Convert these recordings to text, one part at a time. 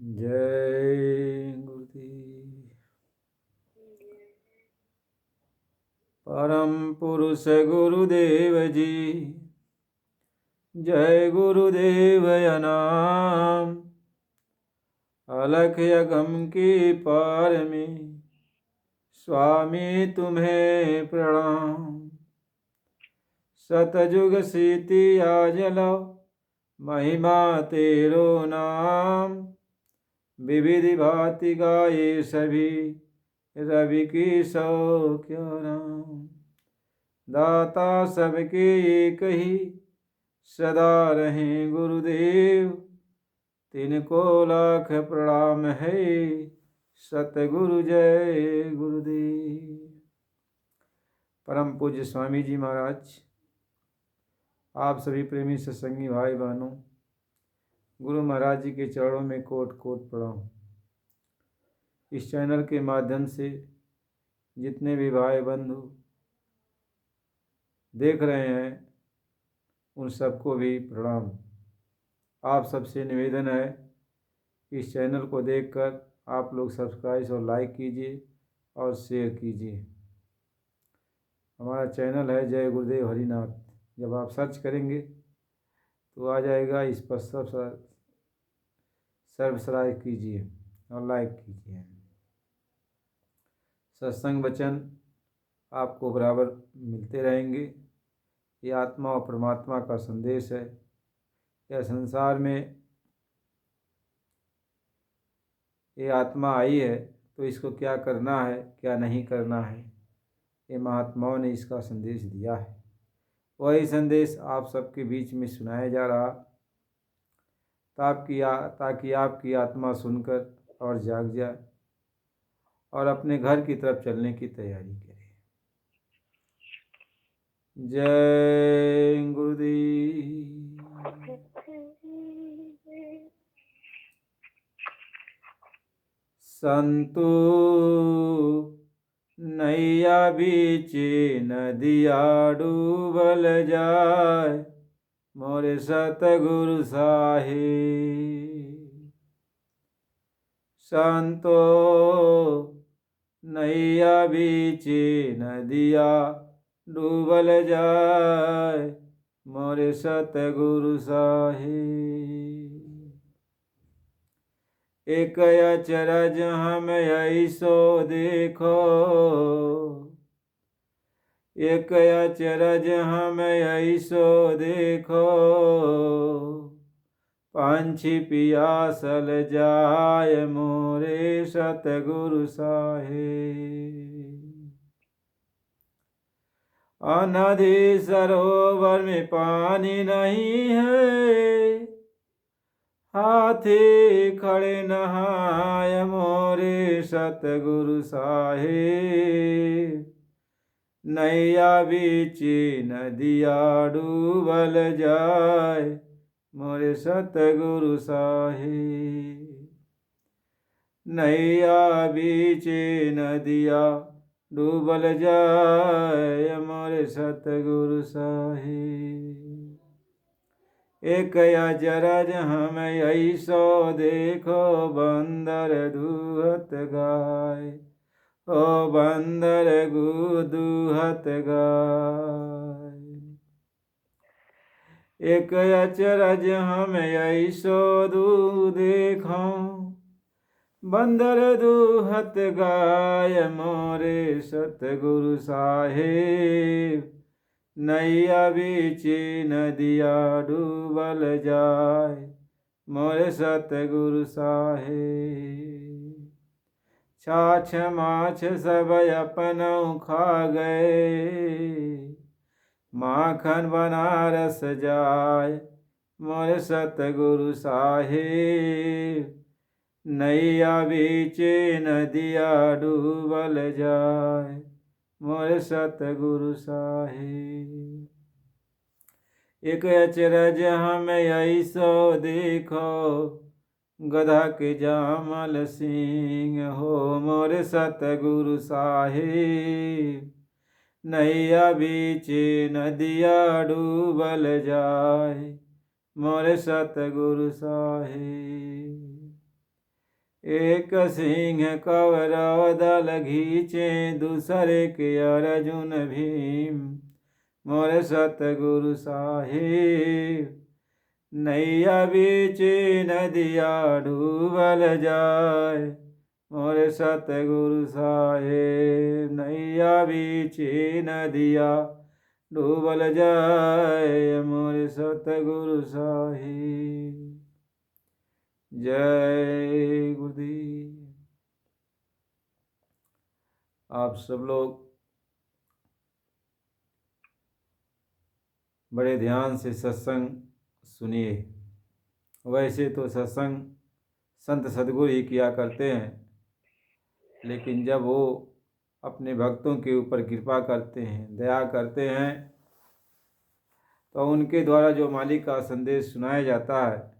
जय गुरुदेव। परम पुरुष गुरुदेव जी, जय गुरुदेव नाम। अलख अगम की पार में स्वामी तुम्हें प्रणाम। सतयुग सीति आज लो महिमा तेरो नाम। विविधि भांति गाये सभी रवि की सौ क्या नाम। दाता सबके एक ही सदा रहें गुरुदेव। तिनको लाख प्रणाम है सतगुरु जय गुरुदेव। परम पूज्य स्वामी जी महाराज, आप सभी प्रेमी सत्संगी भाई बहनों, गुरु महाराज जी के चरणों में कोट कोट प्रणाम। इस चैनल के माध्यम से जितने भी भाई बंधु देख रहे हैं उन सबको भी प्रणाम। आप सबसे निवेदन है इस चैनल को देखकर आप लोग सब्सक्राइब और लाइक कीजिए और शेयर कीजिए। हमारा चैनल है जय गुरुदेव हरिनाथ। जब आप सर्च करेंगे तो आ जाएगा, इस पर सब्सक्राइब कीजिए और लाइक कीजिए। सत्संग वचन आपको बराबर मिलते रहेंगे। ये आत्मा और परमात्मा का संदेश है। यह संसार में ये आत्मा आई है तो इसको क्या करना है क्या नहीं करना है, ये महात्माओं ने इसका संदेश दिया है। वही संदेश आप सबके बीच में सुनाया जा रहा ताकि आपकी आत्मा सुनकर और जाग जाए और अपने घर की तरफ चलने की तैयारी करे। जय गुरुदेव। संतो नैया बीचे नदिया डूबल जाय, मोरे सतगुरु साहिब। संतो नैया बीचे नदिया डूबल जाय, मोरे सतगुरु साहिब। एक अचरज हम ऐसो देखो, एक अचरज हम ऐसो देखो, पंछी पियासल जाय मोरे सतगुरु साहिब। अनधि सरोवर में पानी नहीं है, हाथी खड़े नहाय मोरे सतगुरु साहिब। नैया बीचे नदिया डूबल जाय, मोरे सतगुरु साहिब। नैया बीचे नदिया डूबल जाय, मोरे सतगुरु साहिब। एक अचरज हम ऐसो देखो, बंदर दूहत गाय, ओ बंदर दूहत गाय। एक अचरज हम ऐसो देखो, बंदर दूहत गाय मोरे सतगुरु साहिब। नैया बीचे नदिया डूबल जाय, मोरे सतगुरु साहिब। छाछ माछ सब अपनौ खा गए, माखन बनारस जाय, मोरे सतगुरु साहिब। नैया बीचे नदिया डूबल जाय, मोरे सतगुरु साहिब। एक अचरज हम ऐसो देखो, गधा के जामल सिंह हो मोरे सतगुरु साहिब। नैया बीचे नदिया डूबल जाय, मोरे सतगुरु साहिब। एक सिंह कौरव दल घीचे, दूसरे के अर्जुन भीम। मोर सतगुरु साहिब नैया बीच नदिया डूबल जाय। मोर सतगुरु साहिब नैया बीच नदिया डूबल जाय। मोर सतगुरु साहिब। जय गुरुदेव। आप सब लोग बड़े ध्यान से सत्संग सुनिए। वैसे तो सत्संग संत सद्गुरु ही किया करते हैं, लेकिन जब वो अपने भक्तों के ऊपर कृपा करते हैं, दया करते हैं, तो उनके द्वारा जो मालिक का संदेश सुनाया जाता है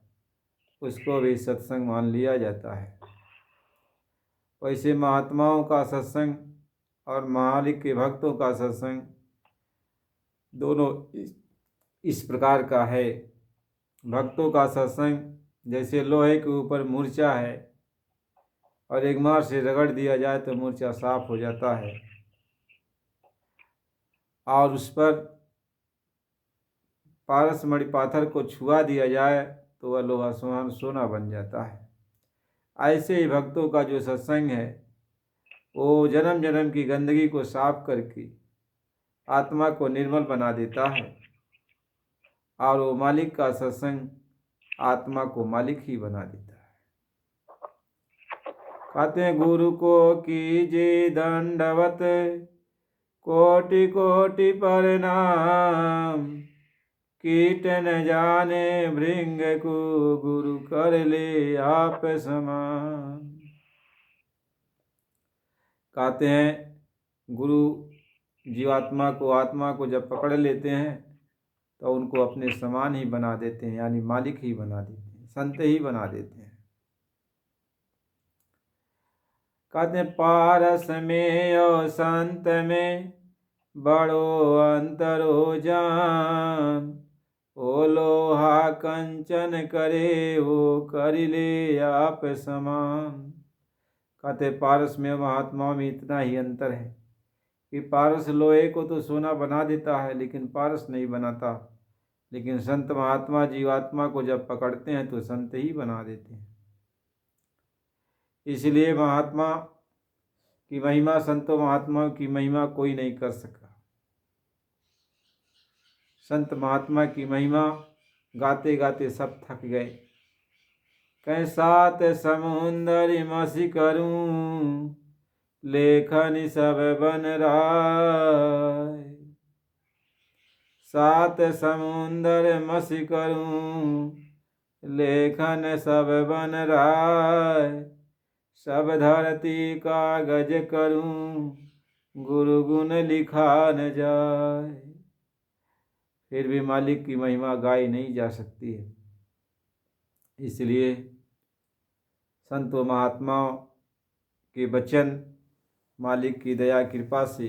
उसको भी सत्संग मान लिया जाता है। वैसे महात्माओं का सत्संग और मालिक के भक्तों का सत्संग दोनों इस प्रकार का है। भक्तों का सत्संग जैसे लोहे के ऊपर मूर्छा है और एक मार से रगड़ दिया जाए तो मूर्छा साफ हो जाता है, और उस पर पारस मणि पाथर को छुआ दिया जाए तो वह लोहा सोना बन जाता है। ऐसे ही भक्तों का जो सत्संग है वो जन्म जन्म की गंदगी को साफ करके आत्मा को निर्मल बना देता है, और वो मालिक का सत्संग आत्मा को मालिक ही बना देता है। कहते हैं गुरु को कीजिए दंडवत, कोटि कोटि प्रणाम। कीट न जाने भृंग को, गुरु कर ले आप समान। कहते हैं गुरु जीवात्मा को, आत्मा को जब पकड़ लेते हैं तो उनको अपने समान ही बना देते हैं, यानी मालिक ही बना देते हैं, संत ही बना देते हैं। कहते हैं पारस में और संत में बड़ो अंतर हो जान। ओ लोहा कंचन करे, वो कर ले आप समान। कहते पारस में महात्मा में इतना ही अंतर है कि पारस लोहे को तो सोना बना देता है लेकिन पारस नहीं बनाता, लेकिन संत महात्मा जीवात्मा को जब पकड़ते हैं तो संत ही बना देते हैं। इसलिए महात्मा की महिमा, संतों महात्माओं की महिमा कोई नहीं कर सका। संत महात्मा की महिमा गाते गाते सब थक गए। कहीं सात समुंदर मसी करूं, लेखन सब बन राय। सात समुंदर मसी करूं, लेखन सब बन राय। सब धरती कागज करूं, गुरु गुण लिखा न जाए। फिर भी मालिक की महिमा गाई नहीं जा सकती है। इसलिए संतों महात्माओं के वचन, मालिक की दया कृपा से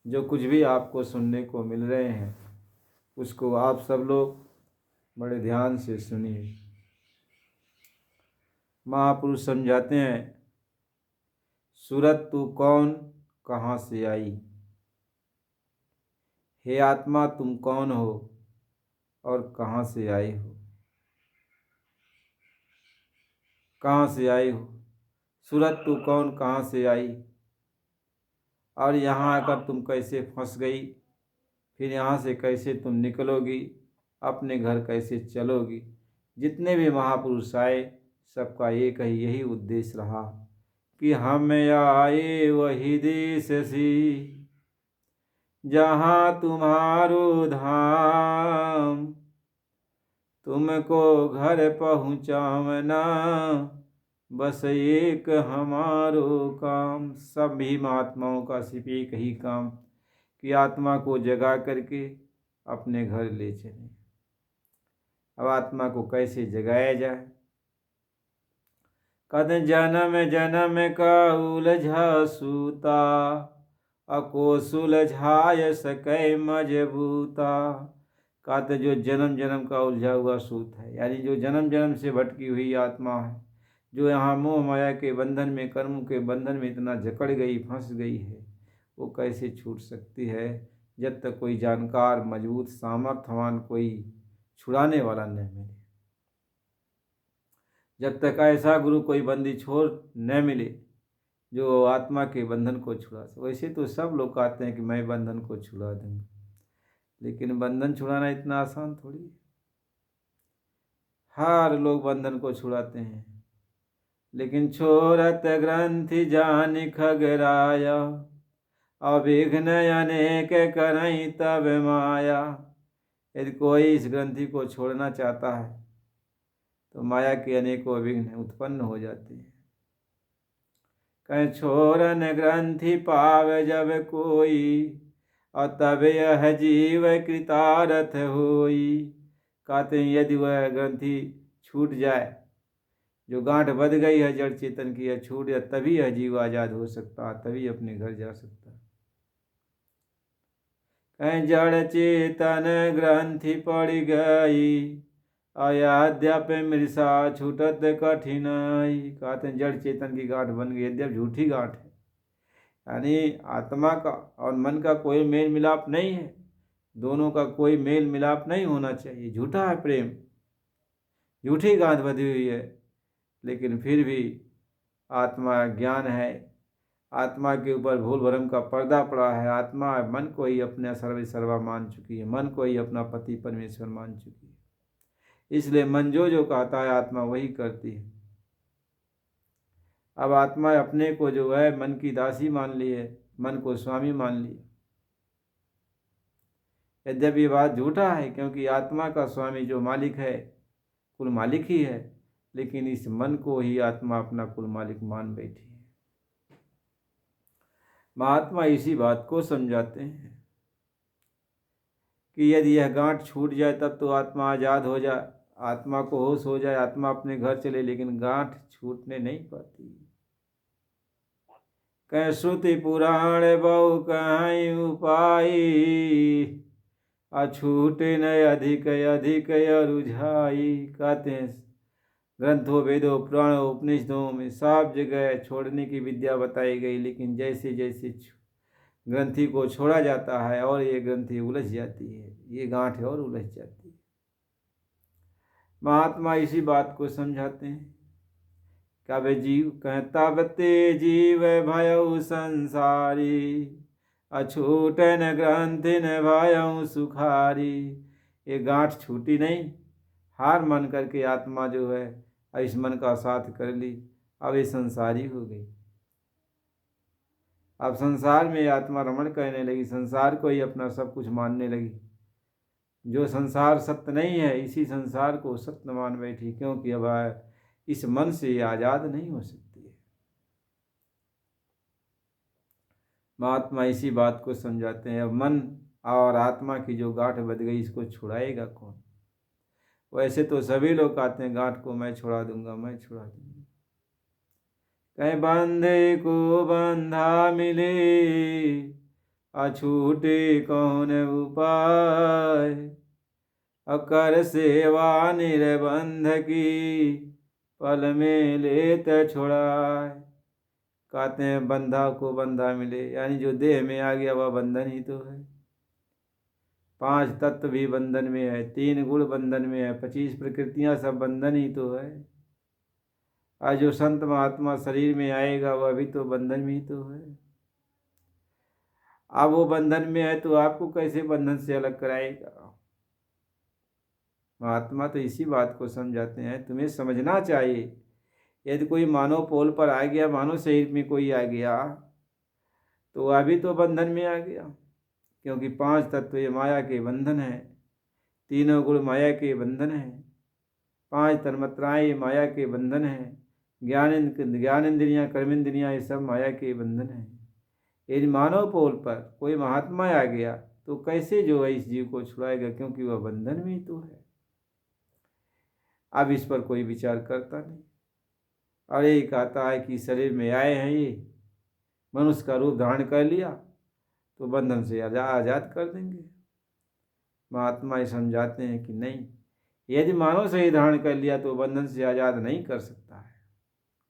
जो कुछ भी आपको सुनने को मिल रहे हैं उसको आप सब लोग बड़े ध्यान से सुनिए। महापुरुष समझाते हैं, सूरत तू कौन कहाँ से आई। हे आत्मा तुम कौन हो और कहाँ से आई हो। कहाँ से आई हो, सूरत तू कौन कहाँ से आई, और यहाँ आकर तुम कैसे फंस गई, फिर यहाँ से कैसे तुम निकलोगी, अपने घर कैसे चलोगी। जितने भी महापुरुष आए सबका एक ही यही उद्देश्य रहा कि हम आए वही देश सी, जहाँ तुम्हारो धाम। तुमको घर पहुँचावना बस एक हमारो काम। सभी महात्माओं का सिर्फ एक ही काम कि आत्मा को जगा करके अपने घर ले चलें। अब आत्मा को कैसे जगाया जाए। कहते जन्म जन्म का उलझा सूता, अको सुलझाय सकै मजबूता। कहते जो जन्म जन्म का उलझा हुआ सूत है, यानी जो जन्म जन्म से भटकी हुई आत्मा है, जो यहाँ मोह माया के बंधन में, कर्म के बंधन में इतना जकड़ गई, फंस गई है, वो कैसे छूट सकती है जब तक कोई जानकार, मजबूत, सामर्थ्यवान कोई छुड़ाने वाला न मिले। जब तक ऐसा गुरु कोई बंदी छोड़ न मिले जो आत्मा के बंधन को छुड़ा सके। वैसे तो सब लोग कहते हैं कि मैं बंधन को छुड़ा दूंगा, लेकिन बंधन छुड़ाना इतना आसान थोड़ी है। हर लोग बंधन को छुड़ाते हैं, लेकिन छोड़त ग्रंथि जान खगराया, अविघ्न अनेक करई तब माया। यदि कोई इस ग्रंथि को छोड़ना चाहता है तो माया के अनेकों विघ्न उत्पन्न हो जाते हैं। कहीं छोरन ग्रंथि पावे जब कोई, और तब यह जीव कृतार्थ होई। कहते हैं यदि वह ग्रंथि छूट जाए, जो गांठ बंध गई है जड़ चेतन की, यह छूट जाए, तभी यह जीव आजाद हो सकता है, तभी अपने घर जा सकता है। कहीं जड़ चेतन ग्रंथि पड़ गई, अयाद्यप मृषा छूटत कठिनाई। कहते हैं जड़ चेतन की गांठ बन गई, यद्यप झूठी गांठ है, यानी आत्मा का और मन का कोई मेल मिलाप नहीं है, दोनों का कोई मेल मिलाप नहीं होना चाहिए, झूठा है प्रेम, झूठी गांठ बंधी हुई है। लेकिन फिर भी आत्मा ज्ञान है, आत्मा के ऊपर भूल भरम का पर्दा पड़ा है। आत्मा मन को ही अपना सर्वा मान चुकी है, मन को ही अपना पति परमेश्वर मान चुकी है। इसलिए मन जो कहता है आत्मा वही करती है। अब आत्मा अपने को जो है मन की दासी मान ली है, मन को स्वामी मान लिया। यद्यपि ये बात झूठा है, क्योंकि आत्मा का स्वामी जो मालिक है, कुल मालिक ही है, लेकिन इस मन को ही आत्मा अपना कुल मालिक मान बैठी है। महात्मा इसी बात को समझाते हैं कि यदि यह गांठ छूट जाए तब तो आत्मा आजाद हो जाए, आत्मा को होश हो जाए, आत्मा अपने घर चले, लेकिन गांठ छूटने नहीं पाती। कह श्रुति पुराण बहु कहीं उपाय, अछूटे न अधिक अधिक रुझाई। कहते हैं ग्रंथों, वेदों, पुराणों, उपनिषदों में सब जगह छोड़ने की विद्या बताई गई, लेकिन जैसे जैसे ग्रंथि को छोड़ा जाता है और ये ग्रंथि उलझ जाती है, ये गांठ और उलझ जाती है। महात्मा इसी बात को समझाते हैं। कब जीव कहता बते जीव भयउ संसारी, अछूटन ग्रंथि न भयउ सुखारी। ये गांठ छूटी नहीं, हार मान करके आत्मा जो है इस मन का साथ कर ली, अब ये संसारी हो गई। अब संसार में आत्मा रमण करने लगी, संसार को ही अपना सब कुछ मानने लगी। जो संसार सत्य नहीं है, इसी संसार को सत्य मान बैठी, क्योंकि अब इस मन से आजाद नहीं हो सकती है। महात्मा इसी बात को समझाते हैं। अब मन और आत्मा की जो गांठ बंध गई, इसको छुड़ाएगा कौन? वैसे तो सभी लोग कहते हैं गांठ को मैं छुड़ा दूंगा, मैं छुड़ा दूंगा। कहीं बंधे को बंधा मिले, अछूटे कौन उपाय। अकर सेवा निर्बंध की, पल में लेत छुड़ाए। कहते हैं बंधा को बंधा मिले, यानी जो देह में आ गया वह बंधन ही तो है। 5 तत्व भी बंधन में है, 3 गुण बंधन में है, 25 प्रकृतियां सब बंधन ही तो है। आज जो संत महात्मा शरीर में आएगा वह भी तो बंधन में ही तो है। अब वो बंधन में है तो आपको कैसे बंधन से अलग कराएगा? महात्मा तो इसी बात को समझाते हैं, तुम्हें समझना चाहिए। यदि कोई मानव पोल पर आ गया, मानव शरीर में कोई आ गया, तो वह भी तो बंधन में आ गया, क्योंकि 5 तत्व ये माया के बंधन है, 3 गुण माया के बंधन है, 5 तन्मात्राएं ये माया के बंधन है, ज्ञान इंद्रियां, कर्मेंद्रियां, ये सब माया के बंधन है। यदि मानव पोल पर कोई महात्मा आ गया तो कैसे जो है इस जीव को छुड़ाएगा, क्योंकि वह बंधन में ही तो है। अब इस पर कोई विचार करता नहीं, और यही कहता है कि शरीर में आए हैं, ये मनुष्य का रूप धारण कर लिया तो बंधन से आजाद कर देंगे। महात्मा ये समझाते हैं कि नहीं, यदि मानव शरीर धारण कर लिया तो बंधन से आजाद नहीं कर सकता है।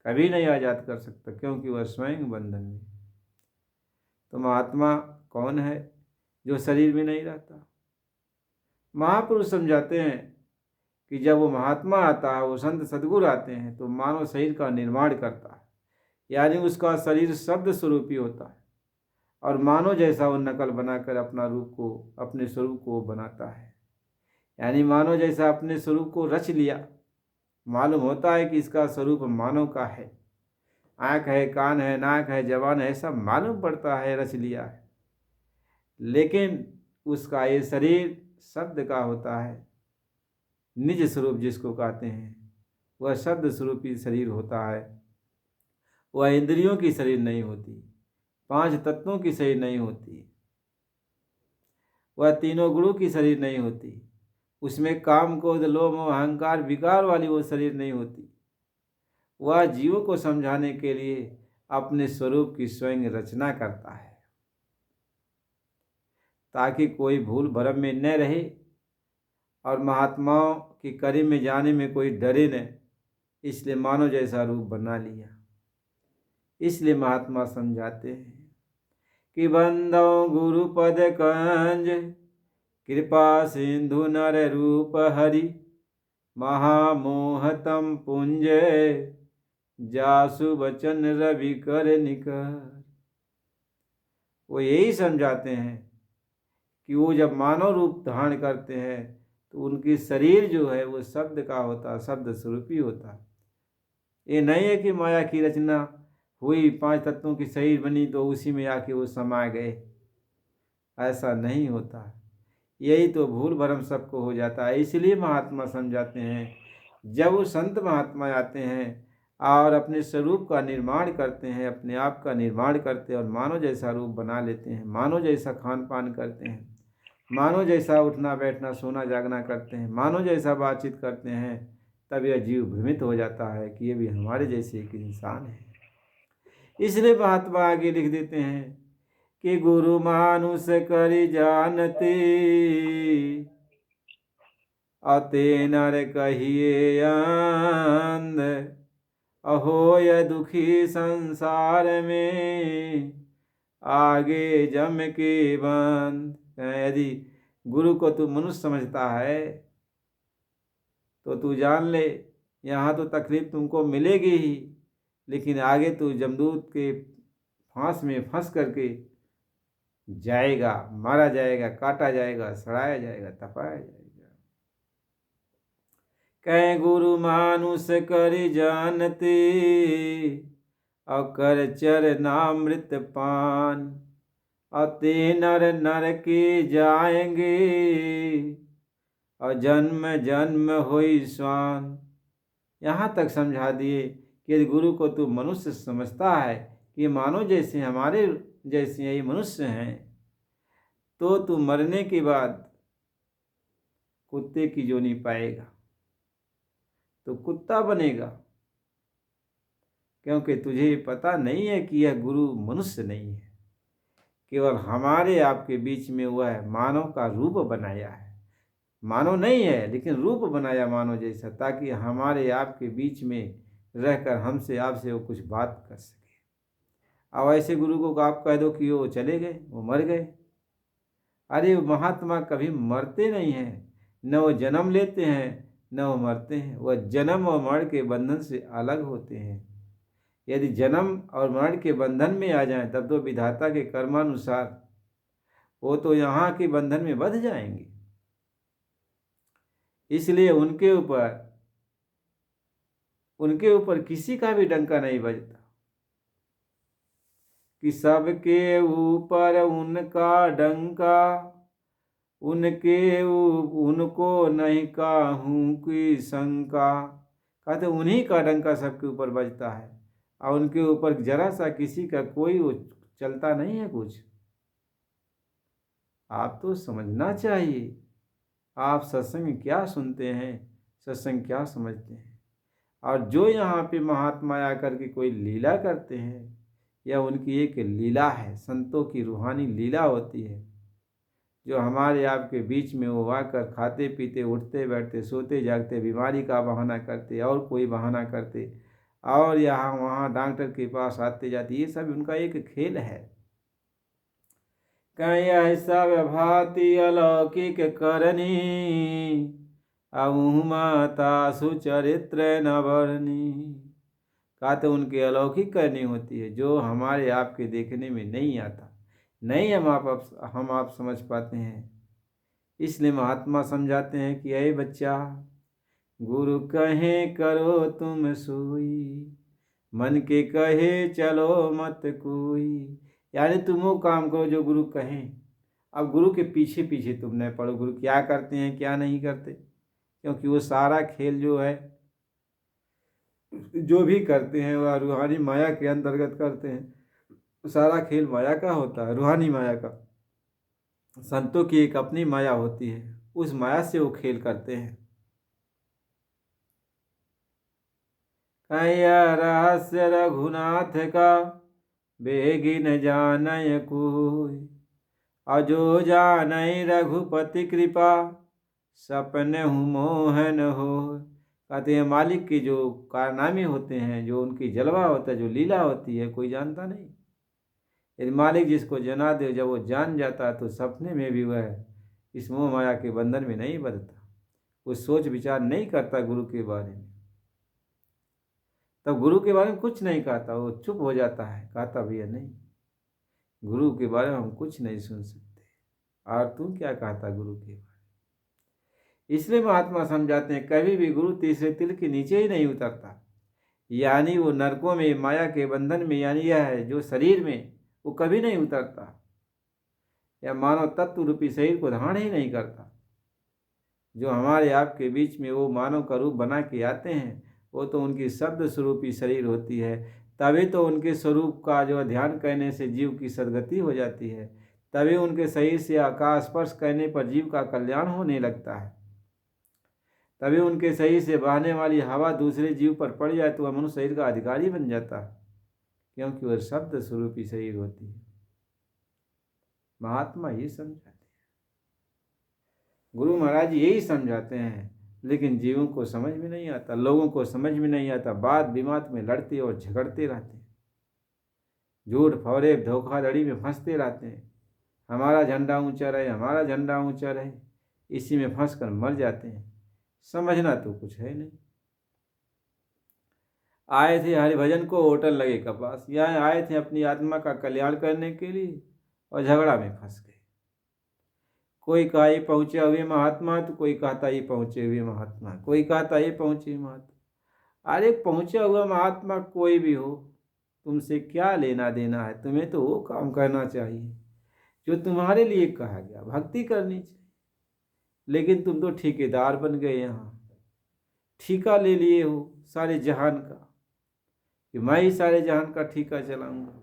कभी नहीं आज़ाद कर सकता, क्योंकि वह स्वयं बंधन में। तो महात्मा कौन है? जो शरीर में नहीं रहता। महापुरुष समझाते हैं कि जब वो महात्मा आता है, वो संत सद्गुरु आते हैं, तो मानव शरीर का निर्माण करता है, यानी उसका शरीर शब्द स्वरूपी होता है, और मानव जैसा वो नकल बनाकर अपना रूप को, अपने स्वरूप को बनाता है। यानी मानव जैसा अपने स्वरूप को रच लिया। मालूम होता है कि इसका स्वरूप मानव का है, आँख है, कान है, नाक है, जबान है, सब मालूम पड़ता है, रच लिया है। लेकिन उसका ये शरीर शब्द का होता है, निज स्वरूप जिसको कहते हैं, वह शब्द स्वरूपी शरीर होता है। वह इंद्रियों की शरीर नहीं होती, 5 तत्वों की शरीर नहीं होती, वह तीनों गुणों की शरीर नहीं होती, उसमें काम, क्रोध, लोभ, अहंकार, विकार वाली वो शरीर नहीं होती। वह जीवों को समझाने के लिए अपने स्वरूप की स्वयं रचना करता है, ताकि कोई भूल भ्रम में न रहे और महात्माओं की करीब में जाने में कोई डरे न। इसलिए मानव जैसा रूप बना लिया। इसलिए महात्मा समझाते हैं कि बंदो गुरु पद कंज, कृपा सिंधु नर रूप हरि, महामोहतम पुंज, जासु बचन रवि कर निकर। वो यही समझाते हैं कि वो जब मानव रूप धारण करते हैं तो उनकी शरीर जो है वो शब्द का होता, शब्द स्वरूपी होता। ये नहीं है कि माया की रचना हुई, 5 तत्वों की शरीर बनी तो उसी में आके वो समा गए, ऐसा नहीं होता। यही तो भूल भ्रम सबको हो जाता है। इसलिए महात्मा समझाते हैं, जब वो संत महात्मा आते हैं और अपने स्वरूप का निर्माण करते हैं, अपने आप का निर्माण करते हैं और मानव जैसा रूप बना लेते हैं, मानव जैसा खान पान करते हैं, मानव जैसा उठना बैठना सोना जागना करते हैं, मानव जैसा बातचीत करते हैं, तब यह जीव भ्रमित हो जाता है कि ये भी हमारे जैसे एक इंसान है। इसलिए महात्मा आगे लिख देते हैं कि गुरु मानुष करि जानती, अते नर कहिए अंध, अहो यह दुखी संसार में, आगे जम के बंद। यदि गुरु को तू मनुष्य समझता है तो तू जान ले, यहाँ तो तकलीफ तुमको मिलेगी ही, लेकिन आगे तू जमदूत के फांस में फंस करके जाएगा, मारा जाएगा, काटा जाएगा, सड़ाया जाएगा, तपाया जाएगा। कह गुरु मानुष कर जानते, अकर चरनामृत पान, अते नर नर के जाएंगे, और जन्म जन्म होई स्वान। यहाँ तक समझा दिए कि यदि गुरु को तू मनुष्य समझता है कि मानो जैसे हमारे जैसे यही मनुष्य हैं, तो तू मरने के बाद कुत्ते की जोनी पाएगा, तो कुत्ता बनेगा, क्योंकि तुझे पता नहीं है कि यह गुरु मनुष्य नहीं है, केवल हमारे आपके बीच में वह मानव का रूप बनाया है। मानव नहीं है लेकिन रूप बनाया मानव जैसा, ताकि हमारे आपके बीच में रहकर हमसे आपसे वो कुछ बात कर सके। अब ऐसे गुरु को आप कह दो कि वो चले गए, वो मर गए। अरे महात्मा कभी मरते नहीं हैं, न वो जन्म लेते हैं न वो मरते हैं। वह जन्म और मरण के बंधन से अलग होते हैं। यदि जन्म और मरण के बंधन में आ जाएं, तब तो विधाता के कर्मानुसार वो तो यहाँ के बंधन में बंध जाएंगे। इसलिए उनके ऊपर किसी का भी डंका नहीं बजता कि सबके ऊपर उनका डंका, उनको नहीं काहूँ की शंका। कहते उन्हीं का डंका सबके ऊपर बजता है, और उनके ऊपर जरा सा किसी का कोई चलता नहीं है कुछ। आप तो समझना चाहिए, आप सत्संग क्या सुनते हैं, सत्संग क्या समझते हैं। और जो यहाँ पे महात्मा आकर के कोई लीला करते हैं, यह उनकी एक लीला है, संतों की रूहानी लीला होती है, जो हमारे आपके बीच में वो आकर खाते पीते उठते बैठते सोते जागते बीमारी का बहाना करते और कोई बहाना करते और यहाँ वहाँ डॉक्टर के पास आते जाते, ये सब उनका एक खेल है। कहीं ऐसा व्यभाति अलौकिक करनी, अहु माता सुचरित्र न बरनी। कहा तो उनकी अलौकिक करनी होती है जो हमारे आपके देखने में नहीं आता, नहीं हम आप समझ पाते हैं। इसलिए महात्मा समझाते हैं कि अरे बच्चा, गुरु कहे करो तुम सोई, मन के कहे चलो मत कोई। यानी तुम वो काम करो जो गुरु कहें। अब गुरु के पीछे पीछे तुम न पढ़ो गुरु क्या करते हैं क्या नहीं करते, क्योंकि वो सारा खेल जो है, जो भी करते हैं वह रूहानी माया के अंतर्गत करते हैं। सारा खेल माया का होता है, रूहानी माया का। संतों की एक अपनी माया होती है, उस माया से वो खेल करते हैं। रहस्य रघुनाथ का बेगी न जानय कोई, अजो जानय रघुपति कृपा, सपने हूँ मोहन हो। कहते हैं मालिक के जो कारनामे होते हैं, जो उनकी जलवा होता है, जो लीला होती है, कोई जानता नहीं। यदि मालिक जिसको जना दे, जब वो जान जाता है तो सपने में भी वह इस मोह माया के बंधन में नहीं बंधता, वो सोच विचार नहीं करता गुरु के बारे में। तब गुरु के बारे में कुछ नहीं कहता, वो चुप हो जाता है, कहता भैया नहीं, गुरु के बारे में हम कुछ नहीं सुन सकते, और तू क्या कहता गुरु के बारे में। इसलिए महात्मा समझाते हैं कभी भी गुरु तीसरे तिल के नीचे ही नहीं उतरता, यानी वो नरकों में माया के बंधन में, यानी यह है जो शरीर में, वो कभी नहीं उतरता, या मानव तत्व रूपी शरीर को धारण ही नहीं करता। जो हमारे आपके बीच में वो मानव का रूप बना के आते हैं, वो तो उनकी शब्द स्वरूपी शरीर होती है। तभी तो उनके स्वरूप का जो ध्यान करने से जीव की सद्गति हो जाती है, तभी उनके शरीर से आकाश स्पर्श करने पर जीव का कल्याण होने लगता है, तभी उनके शरीर से बहने वाली हवा दूसरे जीव पर पड़ जाए तो वह मनुष्य शरीर का अधिकारी बन जाता है, क्योंकि वह शब्द स्वरूपी शरीर होती है। महात्मा ये समझाते हैं, गुरु महाराज यही समझाते हैं, लेकिन जीवों को समझ में नहीं आता, लोगों को समझ में नहीं आता। बात विवाद में लड़ते और झगड़ते रहते हैं, झूठ फौरे धोखाधड़ी में फंसते रहते हैं। हमारा झंडा ऊंचा रहे, हमारा झंडा ऊंचा रहे, इसी में फंस कर मर जाते हैं। समझना तो कुछ है नहीं। आए थे हरिभजन को होटल लगे कपास, यहाँ आए थे अपनी आत्मा का कल्याण करने के लिए, और झगड़ा में फंस गए। कोई कहा ये पहुँचे हुए महात्मा, तो कोई कहता ये पहुँचे हुए महात्मा, कोई कहता ये पहुँचे महात्मा। अरे पहुँचा हुआ महात्मा कोई भी हो, तुमसे क्या लेना देना है? तुम्हें तो वो काम करना चाहिए जो तुम्हारे लिए कहा गया, भक्ति करनी चाहिए। लेकिन तुम तो ठेकेदार बन गए, यहाँ ठेका ले लिए हो सारे जहान का, कि मैं ही सारे जहान का ठेका चलाऊंगा।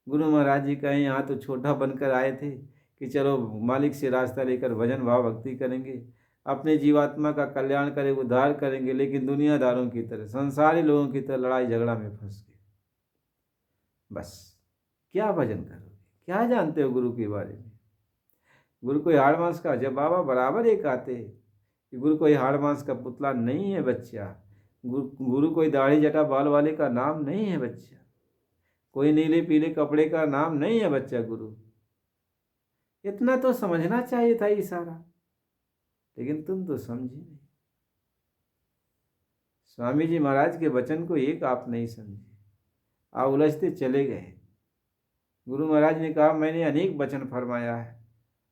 गुरु महाराज जी कहें यहाँ तो छोटा बनकर आए थे कि चलो मालिक से रास्ता लेकर भजन भाव भक्ति करेंगे, अपने जीवात्मा का कल्याण करेंगे, उद्धार करेंगे, लेकिन दुनियादारों की तरह, संसारी लोगों की तरह लड़ाई झगड़ा में फंस गए। बस क्या भजन करोगे, क्या जानते हो गुरु के बारे में? गुरु कोई हाड़ मांस का, जब बाबा बराबर एक आते कि गुरु कोई हाड़ मांस का पुतला नहीं है बच्चा, गुरु कोई दाढ़ी जटा बाल वाले का नाम नहीं है बच्चा, कोई नीले पीले कपड़े का नाम नहीं है बच्चा गुरु। इतना तो समझना चाहिए था इशारा, लेकिन तुम तो समझे नहीं। स्वामी जी महाराज के वचन को एक आप नहीं समझे, आप उलझते चले गए। गुरु महाराज ने कहा मैंने अनेक वचन फरमाया है,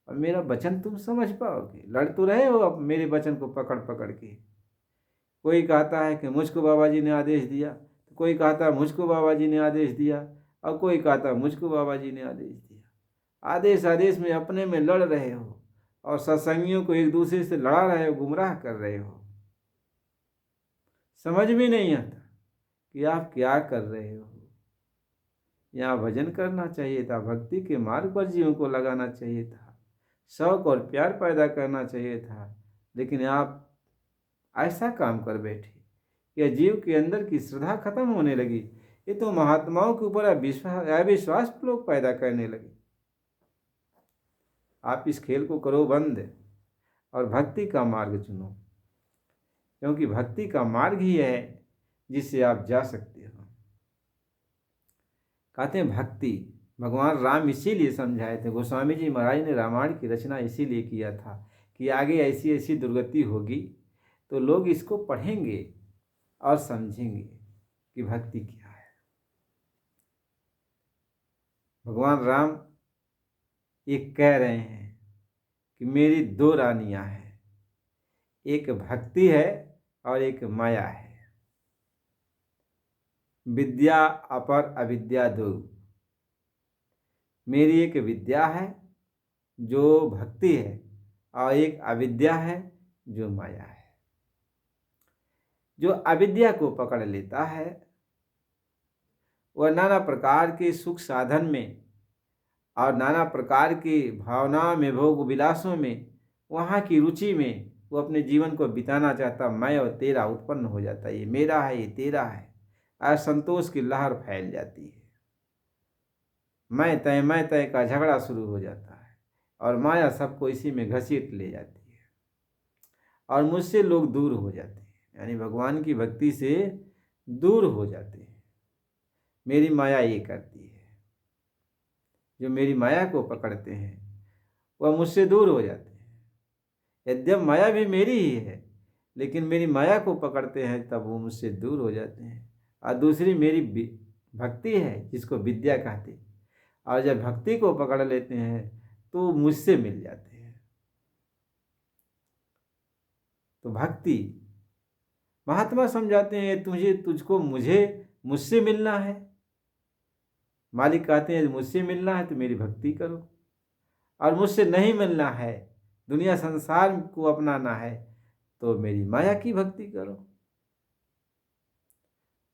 और मेरा वचन तुम समझ पाओगे? लड़ तो रहे हो अब मेरे वचन को पकड़ पकड़ के। कोई कहता है कि मुझको बाबा जी ने आदेश दिया, तो कोई कहता है मुझको बाबा जी ने आदेश दिया, और कोई कहता है मुझको बाबा जी ने आदेश दिया। आदेश आदेश में अपने में लड़ रहे हो, और सत्संगियों को एक दूसरे से लड़ा रहे हो, गुमराह कर रहे हो। समझ में नहीं आता कि आप क्या कर रहे हो। यहाँ भजन करना चाहिए था, भक्ति के मार्ग पर जीवों को लगाना चाहिए था, शौक और प्यार पैदा करना चाहिए था, लेकिन आप ऐसा काम कर बैठे कि जीव के अंदर की श्रद्धा खत्म होने लगी। ये तो महात्माओं के ऊपर अविश्वास लोग पैदा करने लगे। आप इस खेल को करो बंद, और भक्ति का मार्ग चुनो, क्योंकि भक्ति का मार्ग ही है जिससे आप जा सकते हो। कहते हैं भक्ति भगवान राम इसीलिए समझाए थे। गोस्वामी जी महाराज ने रामायण की रचना इसीलिए किया था कि आगे ऐसी ऐसी दुर्गति होगी तो लोग इसको पढ़ेंगे और समझेंगे कि भक्ति क्या है। भगवान राम ये कह रहे हैं कि मेरी दो रानियां हैं, एक भक्ति है और एक माया है। विद्या अपर अविद्या दो। मेरी एक विद्या है जो भक्ति है और एक अविद्या है जो माया है। जो अविद्या को पकड़ लेता है वह नाना प्रकार के सुख साधन में और नाना प्रकार की भावनाओं में, भोग विलासों में, वहाँ की रुचि में वो अपने जीवन को बिताना चाहता। मैं और तेरा उत्पन्न हो जाता है, ये मेरा है ये तेरा है। असंतोष की लहर फैल जाती है। मैं तय का झगड़ा शुरू हो जाता है और माया सबको इसी में घसीट ले जाती है और मुझसे लोग दूर हो जाते हैं, यानी भगवान की भक्ति से दूर हो जाते हैं। मेरी माया ये करती है। जो मेरी माया को पकड़ते हैं वह मुझसे दूर हो जाते हैं। यद्यप माया भी मेरी ही है, लेकिन मेरी माया को पकड़ते हैं तब वो मुझसे दूर हो जाते हैं। और दूसरी मेरी भक्ति है जिसको विद्या कहते हैं, और जब भक्ति को पकड़ लेते हैं तो मुझसे मिल जाते हैं। तो भक्ति महात्मा समझाते हैं तुझको मुझसे मिलना है। मालिक कहते हैं मुझसे मिलना है तो मेरी भक्ति करो, और मुझसे नहीं मिलना है, दुनिया संसार को अपनाना है तो मेरी माया की भक्ति करो।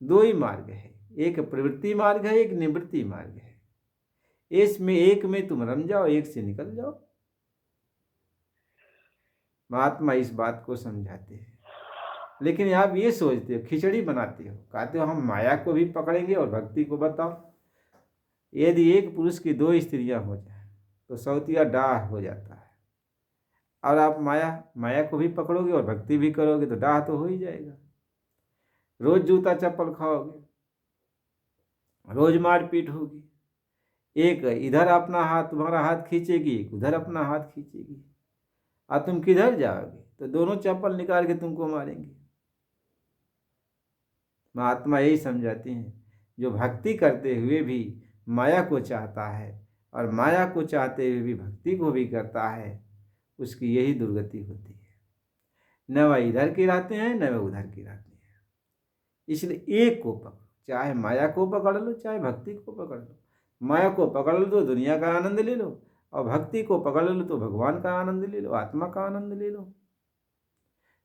दो ही मार्ग है, एक प्रवृत्ति मार्ग है, एक निवृत्ति मार्ग है। इसमें एक में तुम रम जाओ, एक से निकल जाओ। महात्मा इस बात को समझाते हैं। लेकिन आप ये सोचते हो, खिचड़ी बनाते हो, कहते हो हम माया को भी पकड़ेंगे और भक्ति को बताओ। यदि एक पुरुष की दो स्त्रियां हो जाए तो सौतिया डाह हो जाता है, और आप माया को भी पकड़ोगे और भक्ति भी करोगे तो डाह तो हो ही जाएगा। रोज जूता चप्पल खाओगे, रोज मारपीट होगी, एक इधर अपना हाथ तुम्हारा हाथ खींचेगी, एक उधर अपना हाथ खींचेगी, और तुम किधर जाओगे? तो दोनों चप्पल निकाल के तुमको मारेंगे। महात्मा यही समझाते हैं, जो भक्ति करते हुए भी माया को चाहता है और माया को चाहते हुए भी भक्ति को भी करता है, उसकी यही दुर्गति होती है। न वह इधर के रहते हैं न वह उधर के रहते हैं। इसलिए एक को पकड़ो, चाहे माया को पकड़ लो चाहे भक्ति को पकड़ लो। माया को पकड़ लो तो दुनिया का आनंद ले लो, और भक्ति को पकड़ लो तो भगवान का आनंद ले लो, आत्मा का आनंद ले लो।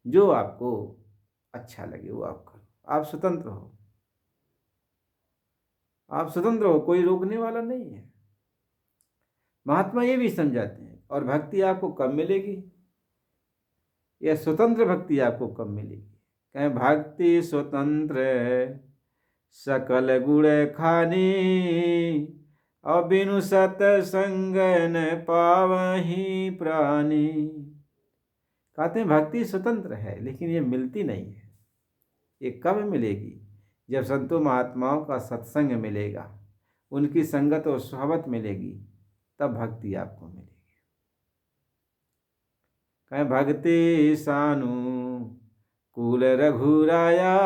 जो आपको अच्छा लगे वो आप करो। आप स्वतंत्र हो, आप स्वतंत्र हो, कोई रोकने वाला नहीं है। महात्मा ये भी समझाते हैं। और भक्ति आपको कब मिलेगी? यह स्वतंत्र भक्ति आपको कब मिलेगी? कहें भक्ति स्वतंत्र सकल गुण खानी, और बिनु सतसंग न पावही प्राणी। कहते हैं भक्ति स्वतंत्र है, लेकिन ये मिलती नहीं है। ये कब मिलेगी? जब संतों महात्माओं का सत्संग मिलेगा, उनकी संगत और सोहबत मिलेगी, तब भक्ति आपको मिलेगी। कहें भक्ति सानु कुल रघुराया,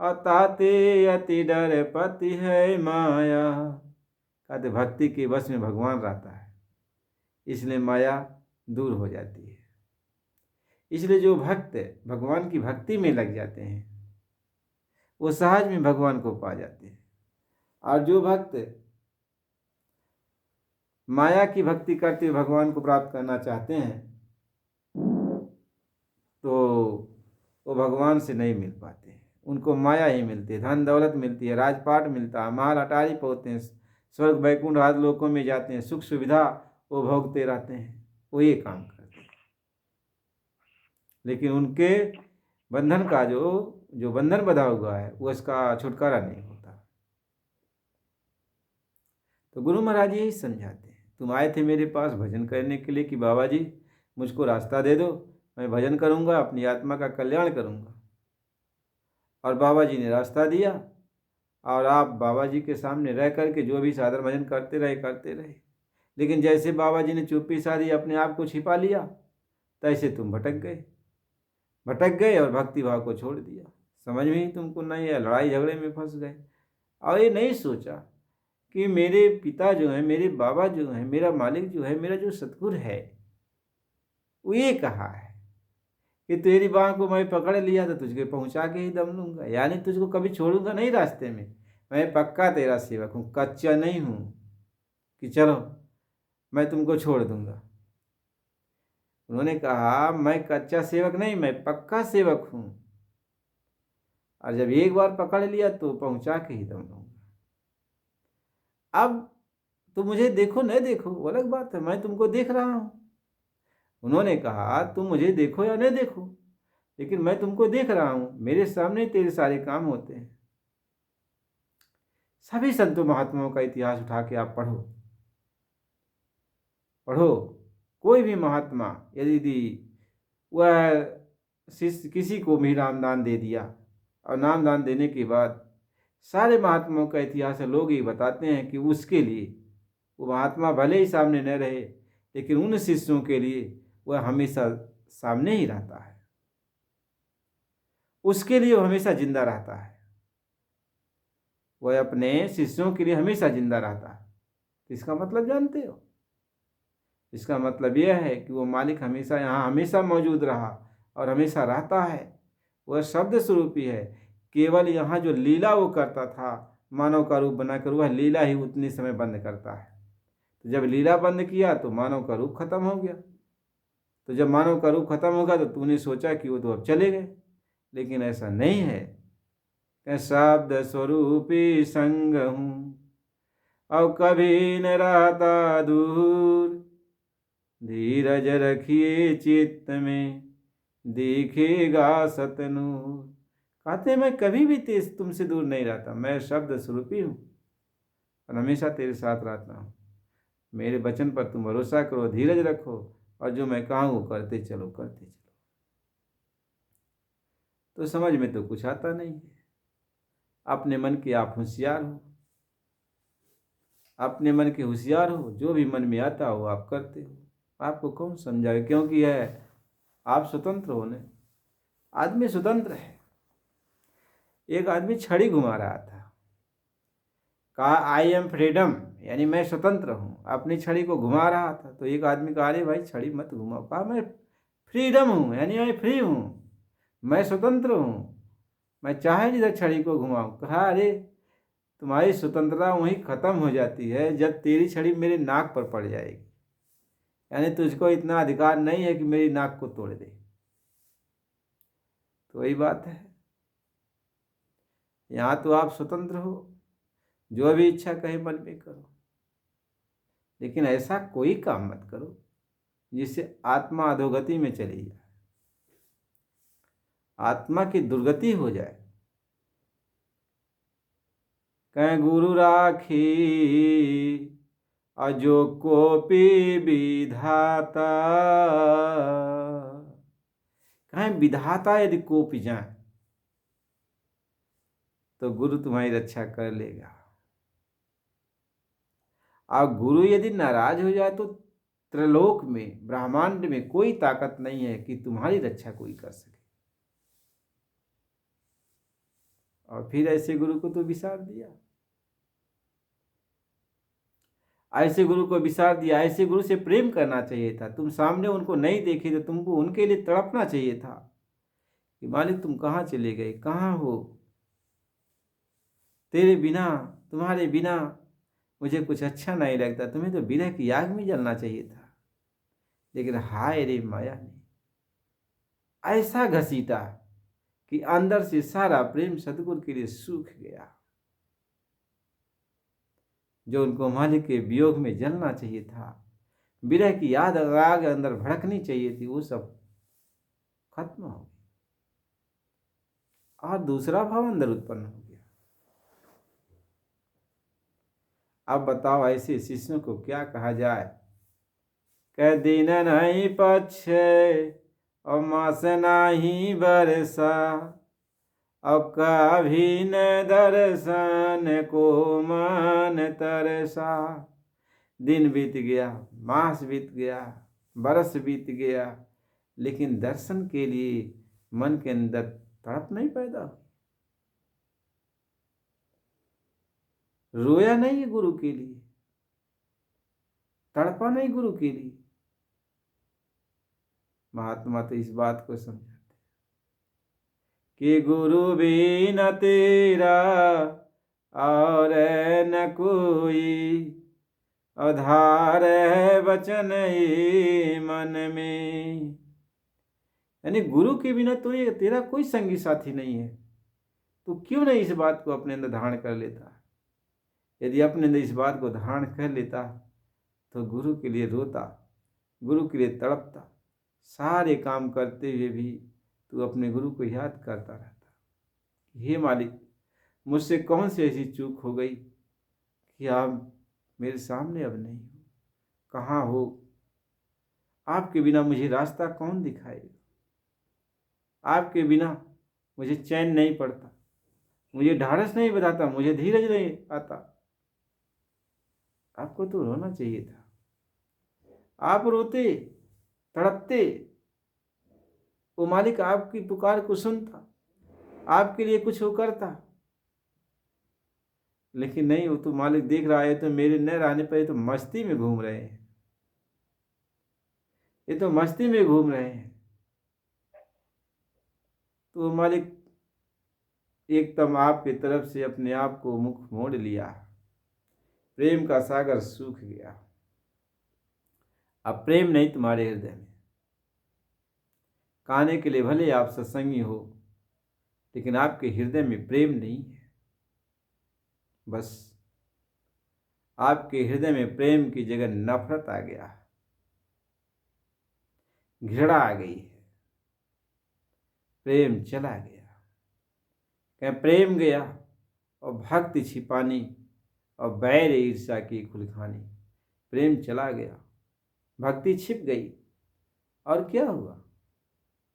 और ताते अति डर पति है माया। कहते भक्ति के वश में भगवान रहता है, इसलिए माया दूर हो जाती है। इसलिए जो भक्त भगवान की भक्ति में लग जाते हैं वो सहज में भगवान को पा जाते हैं, और जो भक्त माया की भक्ति करते हुए भगवान को प्राप्त करना चाहते हैं तो वो भगवान से नहीं मिल पाते हैं। उनको माया ही मिलती है, धन दौलत मिलती है, राजपाट मिलता है, महल अटारी पहुँचते हैं, स्वर्ग वैकुंठ आदि लोकों में जाते हैं, सुख सुविधा वो भोगते रहते हैं, वो ये काम करते हैं। लेकिन उनके बंधन का जो बंधन बंधा हुआ है वो इसका छुटकारा नहीं होता। तो गुरु महाराज यही समझाते हैं। तुम आए थे मेरे पास भजन करने के लिए कि बाबा जी मुझको रास्ता दे दो, मैं भजन करूँगा, अपनी आत्मा का कल्याण करूँगा। और बाबा जी ने रास्ता दिया और आप बाबा जी के सामने रह कर के जो भी साधन भजन करते रहे। लेकिन जैसे बाबा जी ने चुप्पी साधी, अपने आप को छिपा लिया, तैसे तुम भटक गए और भक्ति भाव को छोड़ दिया। समझ में ही तुमको नहीं है, लड़ाई झगड़े में फंस गए। और ये नहीं सोचा कि मेरे पिता जो हैं, मेरे बाबा जो हैं, मेरा मालिक जो है, मेरा जो सतगुरु है, वो ये कहा है कि तेरी बाह को मैं पकड़ लिया तो तुझको पहुंचा के ही दम लूंगा, यानी तुझको कभी छोड़ूंगा नहीं रास्ते में। मैं पक्का तेरा सेवक हूँ, कच्चा नहीं हूँ कि चलो मैं तुमको छोड़ दूंगा। उन्होंने कहा मैं कच्चा सेवक नहीं, मैं पक्का सेवक हूँ, और जब एक बार पकड़ लिया तो पहुंचा के ही दम लूंगा। अब तुम मुझे देखो न देखो वो अलग बात है, मैं तुमको देख रहा हूं। उन्होंने कहा तुम मुझे देखो या न देखो, लेकिन मैं तुमको देख रहा हूं, मेरे सामने तेरे सारे काम होते हैं। सभी संतों महात्माओं का इतिहास उठा के आप पढ़ो। कोई भी महात्मा यदि वह शिष्य किसी को भी नामदान दे दिया, और नामदान देने के बाद सारे महात्माओं का इतिहास लोग ये बताते हैं कि उसके लिए वो महात्मा भले ही सामने न रहे, लेकिन उन शिष्यों के लिए वह हमेशा सामने ही रहता है, उसके लिए वह हमेशा जिंदा रहता है, वह अपने शिष्यों के लिए हमेशा जिंदा रहता है। इसका मतलब जानते हो? इसका मतलब यह है कि वो मालिक हमेशा यहाँ हमेशा मौजूद रहा और हमेशा रहता है। वह शब्द स्वरूप ही है। केवल यहाँ जो लीला वो करता था मानव का रूप बनाकर, वह लीला ही उतने समय बंद करता है। तो जब लीला बंद किया तो मानव का रूप खत्म हो गया। तो जब मानव का रूप खत्म होगा तो तूने सोचा कि वो तो अब चले गए, लेकिन ऐसा नहीं है। शब्द स्वरूपी संग हूँ अब कभी न रहता दूर, धीरज रखिए चित्त में दिखेगा सतनूर। कहते मैं कभी भी तुमसे दूर नहीं रहता, मैं शब्द स्वरूपी हूँ और हमेशा तेरे साथ रहता हूँ। मेरे वचन पर तुम भरोसा करो, धीरज रखो, और जो मैं कहूँ वो करते चलो। तो समझ में तो कुछ आता नहीं है। अपने मन के आप होशियार हो, अपने मन के होशियार हो, जो भी मन में आता हो आप करते हो। आपको कौन समझाए, क्योंकि है आप स्वतंत्र हो न। आदमी स्वतंत्र है। एक आदमी छड़ी घुमा रहा था, कहा आई एम फ्रीडम, यानी मैं स्वतंत्र हूँ, अपनी छड़ी को घुमा रहा था। तो एक आदमी कहा अरे भाई छड़ी मत घुमाओ। कहा मैं फ्रीडम हूँ, यानी मैं फ्री हूँ, मैं स्वतंत्र हूँ, मैं चाहे जिधर छड़ी को घुमाऊँ। कहा अरे तुम्हारी स्वतंत्रता वहीं खत्म हो जाती है जब तेरी छड़ी मेरे नाक पर पड़ जाएगी, यानी तुझको इतना अधिकार नहीं है कि मेरी नाक को तोड़ दे। तो वही बात है, यहाँ तो आप स्वतंत्र हो, जो भी इच्छा कहे मन में करो, लेकिन ऐसा कोई काम मत करो जिससे आत्मा अधोगति में चली जाए, आत्मा की दुर्गति हो जाए। कह गुरु राखी अजो कोपी विधाता, कहें विधाता यदि कोपी जाए तो गुरु तुम्हारी रक्षा कर लेगा, और गुरु यदि नाराज हो जाए तो त्रिलोक में ब्रह्मांड में कोई ताकत नहीं है कि तुम्हारी रक्षा कोई कर सके। और फिर ऐसे गुरु को तो विसार दिया, ऐसे गुरु को विसार दिया। ऐसे गुरु से प्रेम करना चाहिए था। तुम सामने उनको नहीं देखे तो तुमको उनके लिए तड़पना चाहिए था कि मालिक तुम कहाँ चले गए, कहाँ हो, तेरे बिना, तुम्हारे बिना मुझे कुछ अच्छा नहीं लगता। तुम्हें तो विरह की आग में जलना चाहिए था, लेकिन हाय रे माया ने ऐसा घसीटा कि अंदर से सारा प्रेम सतगुरु के लिए सूख गया। जो उनको मालिक के वियोग में जलना चाहिए था, विरह की याद आग अंदर भड़कनी चाहिए थी, वो सब खत्म हो गई और दूसरा भाव अंदर उत्पन्न हो गया। अब बताओ ऐसे शिष्यों को क्या कहा जाए। कह दिन नहीं पक्षे और मास नहीं बरसा, अब कभी न दर्शन को मन तरसा। दिन बीत गया, मास बीत गया, बरस बीत गया, लेकिन दर्शन के लिए मन के अंदर तड़प नहीं पैदा हुई। रोया नहीं गुरु के लिए, तड़पा नहीं गुरु के लिए। महात्मा तो इस बात को समझाते कि गुरु बिना तेरा और न कोई, आधार है वचन ये मन में। यानी गुरु के बिना तो ये तेरा कोई संगी साथी नहीं है। तो क्यों नहीं इस बात को अपने अंदर धारण कर लेता? यदि अपने अंदर इस बात को धारण कर लेता तो गुरु के लिए रोता, गुरु के लिए तड़पता, सारे काम करते हुए भी तू अपने गुरु को याद करता रहता। हे मालिक, मुझसे कौन सी ऐसी चूक हो गई कि आप मेरे सामने अब नहीं हो? कहाँ हो? आपके बिना मुझे रास्ता कौन दिखाएगा? आपके बिना मुझे चैन नहीं पड़ता, मुझे ढाढ़स नहीं बधाता, मुझे धीरज नहीं आता। आपको तो रोना चाहिए था। आप रोते, तड़पते, वो मालिक आपकी पुकार को सुनता, आपके लिए कुछ वो करता। लेकिन नहीं, वो तो मालिक देख रहा है तो मेरे न रहने पर ये तो मस्ती में घूम रहे हैं, ये तो मस्ती में घूम रहे हैं। तो मालिक एकदम आपकी तरफ से अपने आप को मुख मोड़ लिया, प्रेम का सागर सूख गया। अब प्रेम नहीं तुम्हारे हृदय में। कहने के लिए भले आप सत्संगी हो, लेकिन आपके हृदय में प्रेम नहीं है। बस आपके हृदय में प्रेम की जगह नफरत आ गया, घृणा आ गई है, प्रेम चला गया। कहीं प्रेम गया और भक्ति छिपानी और बैर ईर्ष्या की खुलखानी। प्रेम चला गया, भक्ति छिप गई, और क्या हुआ?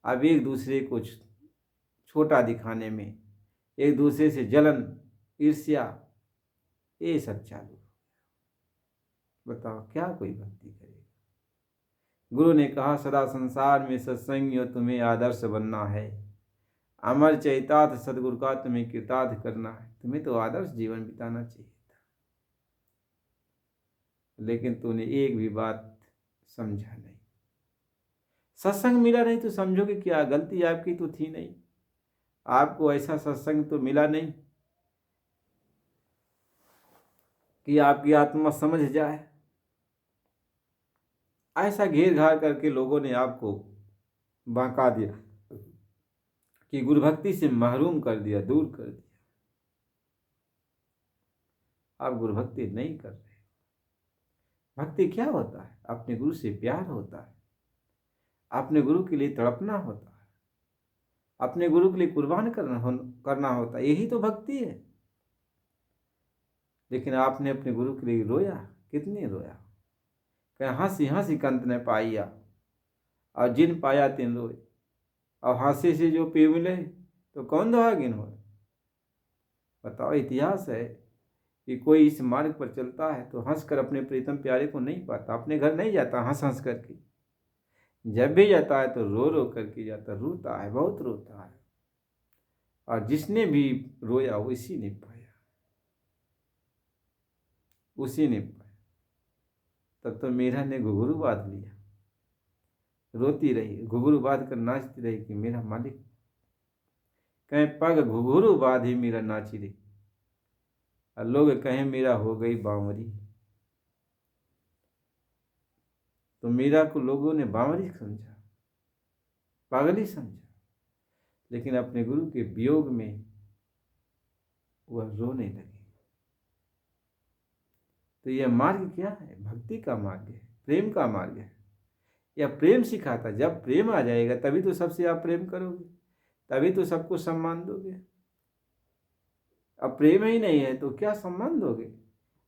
अब एक दूसरे को छोटा दिखाने में, एक दूसरे से जलन, ईर्ष्या, ये सब चालू। बताओ क्या कोई भक्ति करेगा? गुरु ने कहा सदा संसार में सत्संगियों तुम्हें आदर्श बनना है, अमर चैतार्थ सदगुरु का तुम्हें कृतार्थ करना है। तुम्हें तो आदर्श जीवन बिताना चाहिए था, लेकिन तूने एक भी बात समझा नहीं। सत्संग मिला नहीं तो समझोगे क्या? गलती आपकी तो थी नहीं, आपको ऐसा सत्संग तो मिला नहीं कि आपकी आत्मा समझ जाए। ऐसा घेर घार करके लोगों ने आपको बहका दिया कि गुरु भक्ति से महरूम कर दिया, दूर कर दिया। आप गुरु भक्ति नहीं कर रहे। भक्ति क्या होता है? अपने गुरु से प्यार होता है, अपने गुरु के लिए तड़पना होता है, अपने गुरु के लिए कुर्बान करना होता है। यही तो भक्ति है। लेकिन आपने अपने गुरु के लिए रोया, कितने रोया? कहीं हंसी हंसी कंत ने पाइया, और जिन पाया तिन रोए। और हंसी से जो पी मिले तो कौन दुहागिन हो? बताओ, इतिहास है कि कोई इस मार्ग पर चलता है तो हंसकर अपने प्रीतम प्यारे को नहीं पाता, अपने घर नहीं जाता हंस हंस करके। जब भी जाता है तो रो रो करके जाता, रोता है, बहुत रोता है। और जिसने भी रोया उसी ने पाया, उसी ने पाया। तब तो मीरा ने घुघरू बांध लिया, रोती रही, घुघरू बांध कर नाचती रही कि मेरा मालिक। कहीं पग घुघरू बांधी मीरा नाची रही, और लोग कहें मीरा हो गई बावरी। तो मीरा को लोगों ने बावरी समझा, पागली समझा, लेकिन अपने गुरु के वियोग में वह रोने लगी। तो यह मार्ग क्या है? भक्ति का मार्ग है, प्रेम का मार्ग है। यह प्रेम सिखाता। जब प्रेम आ जाएगा तभी तो सबसे आप प्रेम करोगे, तभी तो सबको सम्मान दोगे। अब प्रेम ही नहीं है तो क्या सम्मान दोगे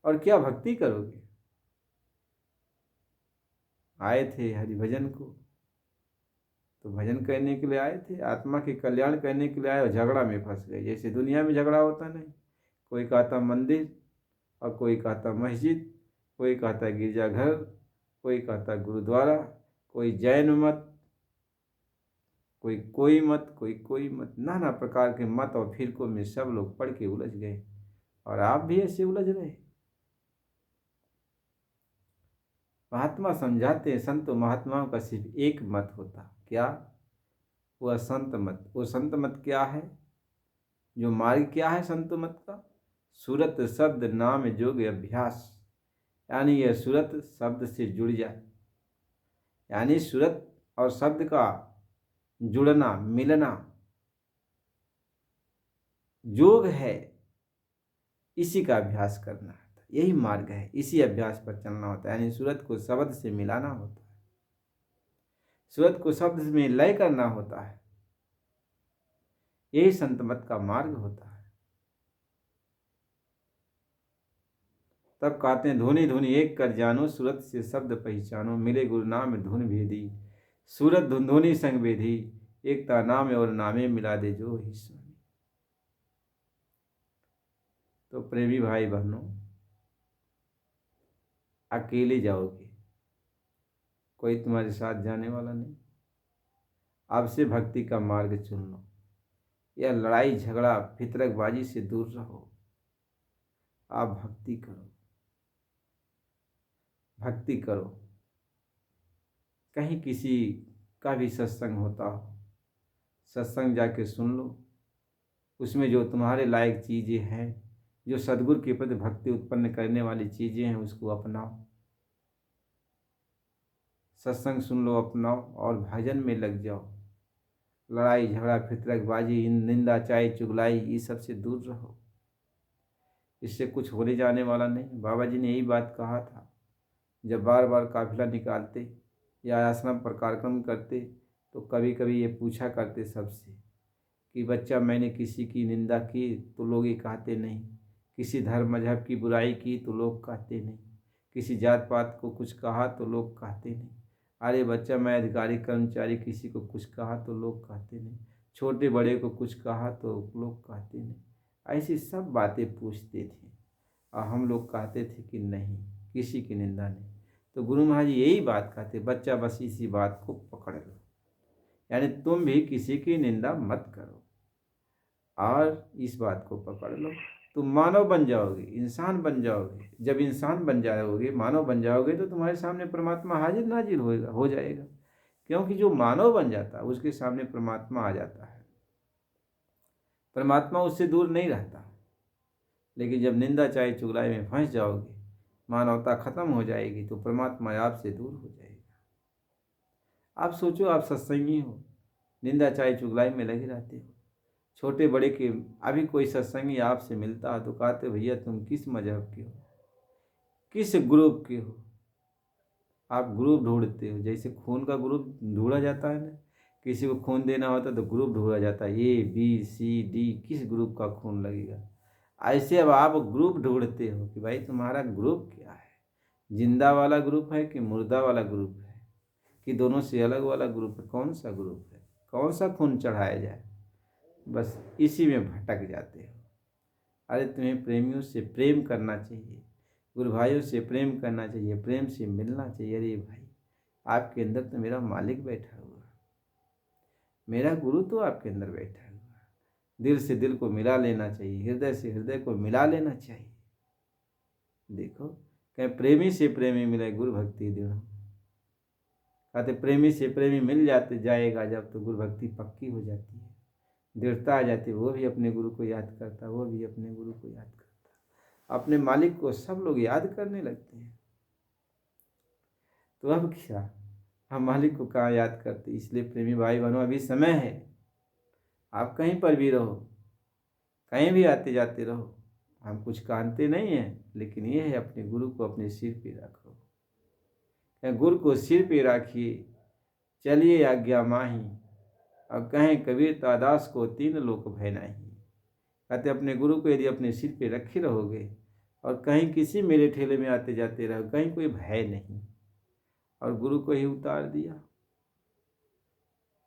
और क्या भक्ति करोगे? आए थे हरिभजन को, तो भजन करने के लिए आए थे, आत्मा के कल्याण करने के लिए आए और झगड़ा में फंस गए। जैसे दुनिया में झगड़ा होता नहीं, कोई कहता मंदिर और कोई कहता मस्जिद, कोई कहता गिरजाघर, कोई कहता गुरुद्वारा, कोई जैन मत, कोई मत, कोई मत, नाना प्रकार के मत और फिरकों में सब लोग पढ़ के उलझ गए। और आप भी ऐसे उलझ रहे। महात्मा समझाते हैं, संत महात्माओं का सिर्फ एक मत होता, क्या? वह संत मत। वो संत मत क्या है? जो मार्ग क्या है संत मत का? सूरत शब्द नाम जोग अभ्यास, यानी यह सूरत शब्द से जुड़ जाए, यानी सूरत और शब्द का जुड़ना, मिलना योग है, इसी का अभ्यास करना है। यही मार्ग है, इसी अभ्यास पर चलना होता है। यानी सूरत को शब्द से मिलाना होता है, सूरत को शब्द में लय करना होता है। यही संत मत का मार्ग होता है। तब कहते हैं, धुनि धुनि एक कर जानो, सूरत से शब्द पहचानो, मिले गुरु नाम धुन भेदी, सूरत धुन धुनि संग भेदी, एकता नाम और नामे मिला दे जो ही सुनी। तो प्रेमी भाई बहनों, अकेले जाओगे, कोई तुम्हारे साथ जाने वाला नहीं। आपसे भक्ति का मार्ग चुन लो, यह लड़ाई झगड़ा फितरकबाजी से दूर रहो। आप भक्ति करो, भक्ति करो। कहीं किसी का भी सत्संग होता हो, सत्संग जाके सुन लो। उसमें जो तुम्हारे लायक चीज़ें हैं, जो सद्गुरु के प्रति भक्ति उत्पन्न करने वाली चीज़ें हैं, उसको अपनाओ। सत्संग सुन लो, अपनाओ और भजन में लग जाओ। लड़ाई झगड़ा फितरकबाजी, निंदा चाहे चुगलाई, ये सब से दूर रहो। इससे कुछ होने जाने वाला नहीं। बाबा जी ने यही बात कहा था। जब बार बार काफिला निकालते या आश्रम पर कार्यक्रम करते तो कभी कभी ये पूछा करते सबसे कि बच्चा, मैंने किसी की निंदा की तो लोग ये कहते नहीं, किसी धर्म मजहब की बुराई की तो लोग कहते नहीं, किसी जात पात को कुछ कहा तो लोग कहते नहीं। अरे बच्चा, मैं अधिकारी कर्मचारी किसी को कुछ कहा तो लोग कहते नहीं, छोटे बड़े को कुछ कहा तो लोग कहते नहीं। ऐसी सब बातें पूछते थे और हम लोग कहते थे कि नहीं, किसी की निंदा नहीं। तो गुरु महाराज यही बात कहते, बच्चा बस इसी बात को पकड़ लो, यानी तुम भी किसी की निंदा मत करो और इस बात को पकड़ लो। तुम मानव बन जाओगे, इंसान बन जाओगे। जब इंसान बन जाओगे, मानव बन जाओगे, तो तुम्हारे सामने परमात्मा हाजिर नाजिर हो जाएगा। क्योंकि जो मानव बन जाता है उसके सामने परमात्मा आ जाता है, परमात्मा उससे दूर नहीं रहता। लेकिन जब निंदा चाहे चुगलाई में फंस जाओगे, मानवता खत्म हो जाएगी, तो परमात्मा आपसे दूर हो जाएगा। आप सोचो, आप सत्संगी हो, निंदा चाहे चुगलाई में लगे रहते हो, छोटे बड़े के। अभी कोई सत्संगी आपसे मिलता है तो कहते, भैया तुम किस मजहब के हो, किस ग्रुप के हो? आप ग्रुप ढूंढते हो, जैसे खून का ग्रुप ढूंढा जाता है ना, किसी को खून देना होता है तो ग्रुप ढूंढा जाता है, ABCD, किस ग्रुप का खून लगेगा। ऐसे अब आप ग्रुप ढूंढते हो कि भाई तुम्हारा ग्रुप क्या है, जिंदा वाला ग्रुप है कि मुर्दा वाला ग्रुप है, कि दोनों से अलग वाला ग्रुप है, कौन सा ग्रुप है, कौन सा खून चढ़ाया जाए। बस इसी में भटक जाते हो। अरे तुम्हें प्रेमियों से प्रेम करना चाहिए, गुरु भाइयों से प्रेम करना चाहिए, प्रेम से मिलना चाहिए। अरे भाई, आपके अंदर तो मेरा मालिक बैठा हुआ, मेरा गुरु तो आपके अंदर बैठा हुआ। दिल से दिल को मिला लेना चाहिए, हृदय से हृदय को मिला लेना चाहिए। देखो, कहीं प्रेमी से प्रेमी मिले गुरु भक्ति दृढ़। कहते प्रेमी से प्रेमी मिल जाते जाएगा जब, तो गुरु भक्ति पक्की हो जाती है, दृढ़ता आ जाती है। वो भी अपने गुरु को याद करता, वो भी अपने गुरु को याद करता, अपने मालिक को सब लोग याद करने लगते हैं। तो अब क्या, हम मालिक को कहाँ याद करते। इसलिए प्रेमी भाई बहनों, अभी समय है, आप कहीं पर भी रहो, कहीं भी आते जाते रहो। हम कुछ कहते नहीं हैं, लेकिन ये है अपने गुरु को अपने सिर पे रखो। गुरु को सिर पे राखिए, चलिए आज्ञा माही, और कहें कबीर तादास को तीन लोक भय नहीं। कहते अपने गुरु को यदि अपने सिर पे रखे रहोगे और कहीं किसी मेले ठेले में आते जाते रहो, कहीं कोई भय नहीं, और गुरु को ही उतार दिया,